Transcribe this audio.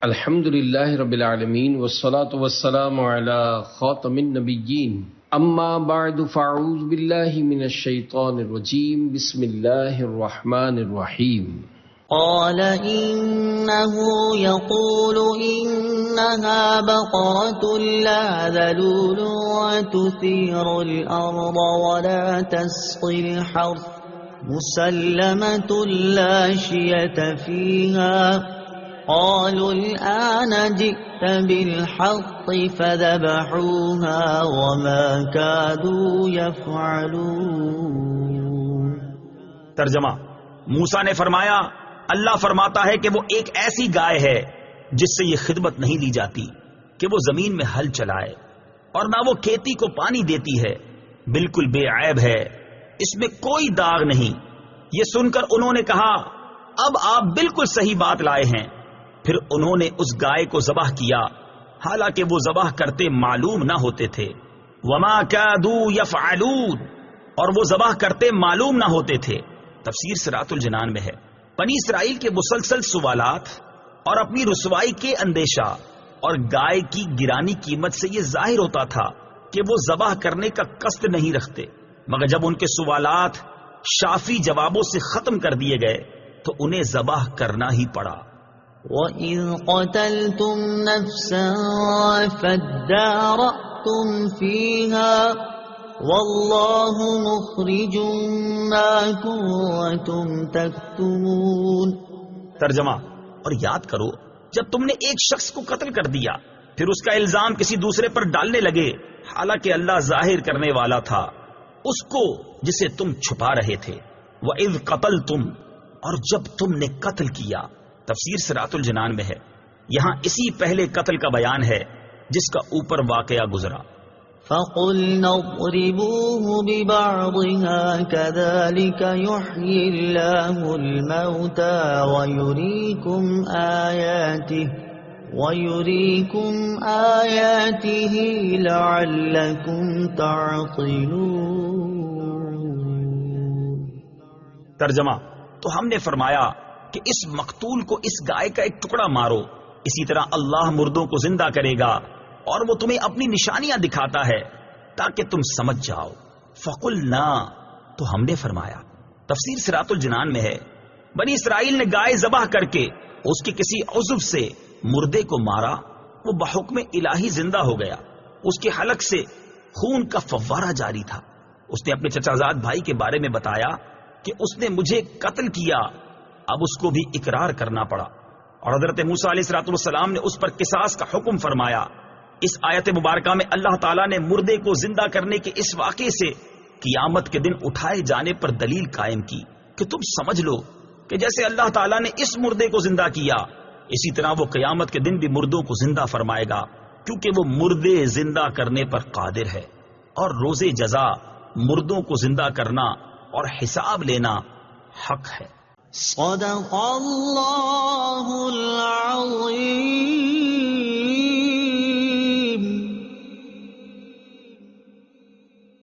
الحمد للہ رب العالمین والصلاة والسلام علی خاتم النبیین اما بعد فاعوذ باللہ من الشیطان الرجیم بسم اللہ الرحمن الرحیم قال إنه يقول إنها بقرة لا ذلول وتثير الأرض ولا تسقي الحرث مسلمة لا شية فيها قالوا الآن جئت بالحق فذبحوها وما كادوا يفعلون۔ ترجمہ، موسیٰ نے فرمایا اللہ فرماتا ہے کہ وہ ایک ایسی گائے ہے جس سے یہ خدمت نہیں لی جاتی کہ وہ زمین میں ہل چلائے، اور نہ وہ کھیتی کو پانی دیتی ہے، بالکل بے عیب ہے، اس میں کوئی داغ نہیں۔ یہ سن کر انہوں نے کہا اب آپ بالکل صحیح بات لائے ہیں۔ پھر انہوں نے اس گائے کو ذبح کیا، حالانکہ وہ ذبح کرتے معلوم نہ ہوتے تھے۔ وما کادوا یفعلون، اور وہ ذبح کرتے معلوم نہ ہوتے تھے۔ تفسیر صراط الجنان میں ہے، بنی اسرائیل کے مسلسل سوالات اور اپنی رسوائی کے اندیشہ اور گائے کی گرانی قیمت سے یہ ظاہر ہوتا تھا کہ وہ ذبح کرنے کا قصد نہیں رکھتے، مگر جب ان کے سوالات شافی جوابوں سے ختم کر دیے گئے تو انہیں ذبح کرنا ہی پڑا۔ وَإِذْ قَتَلْتُمْ نَفْسًا فَادَّارَأْتُمْ فِيهَا وَاللَّهُ مُخْرِجٌ مَا كُنتُمْ تَكْتُمُونَ۔ ترجمہ، اور یاد کرو جب تم نے ایک شخص کو قتل کر دیا، پھر اس کا الزام کسی دوسرے پر ڈالنے لگے، حالانکہ اللہ ظاہر کرنے والا تھا اس کو جسے تم چھپا رہے تھے۔ وَإِذْ قَتَلْتُمْ، اور جب تم نے قتل کیا۔ تفسیر صراط الجنان میں ہے، یہاں اسی پہلے قتل کا بیان ہے جس کا اوپر واقعہ گزرا۔ فَقُلْنَا اضْرِبُوهُ بِبَعْضِهَا كَذَلِكَ يُحْيِي اللَّهُ الْمَوْتَى وَيُرِيكُمْ آيَاتِهِ لَعَلَّكُمْ تَعْقِلُونَ۔ ترجمہ، تو ہم نے فرمایا کہ اس مقتول کو اس گائے کا ایک ٹکڑا مارو، اسی طرح اللہ مردوں کو زندہ کرے گا اور وہ تمہیں اپنی نشانیاں دکھاتا ہے تاکہ تم سمجھ جاؤ۔ فقلنا، تو ہم نے فرمایا۔ تفسیر صراط الجنان میں ہے، بنی اسرائیل نے گائے ذبح کر کے اس کے کسی عضو سے مردے کو مارا، وہ بحکم الہی زندہ ہو گیا، اس کے حلق سے خون کا فوارہ جاری تھا۔ اس نے اپنے چچا زاد بھائی کے بارے میں بتایا کہ اس نے مجھے قتل کیا، اب اس کو بھی اقرار کرنا پڑا، اور حضرت موسیٰ علیہ السلام نے اس پر قصاص کا حکم فرمایا۔ اس آیت مبارکہ میں اللہ تعالیٰ نے مردے کو زندہ کرنے کے اس واقعے سے قیامت کے دن اٹھائے جانے پر دلیل قائم کی کہ تم سمجھ لو کہ جیسے اللہ تعالیٰ نے اس مردے کو زندہ کیا، اسی طرح وہ قیامت کے دن بھی مردوں کو زندہ فرمائے گا، کیونکہ وہ مردے زندہ کرنے پر قادر ہے، اور روز جزا مردوں کو زندہ کرنا اور حساب لینا حق ہے۔ صدق اللہ العظیم۔